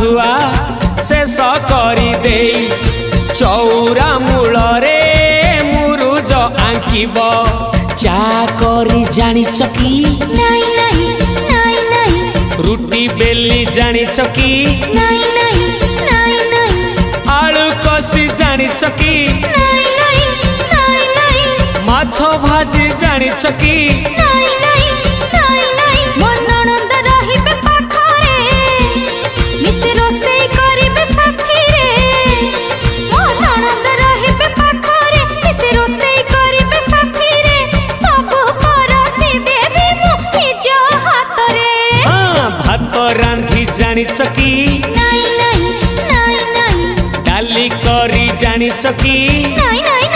धुआ शेष करी देई चौरा मूल रे मुरुज आंकिब चा करी जानिच कि नाई नाई नाई नाई रुटी बेली जानिच कि नाई नाई नाई नाई आलू कसी जानिच कि नाई नाई नाई नाई माछ भाजी जानिच कि नाई नाई नाई नाई मोर ननद रहिबे पाखरे मिसे रोसेई करिबे साथी रे मोर ननद रहिबे पाखरे मिसे रोसेई करिबे साथी रे सब परसी देबी मु निज हाथ रे भात रांधी जानिच कि नाई नाई नाई नाई डाली करी जानिच कि नाई नाई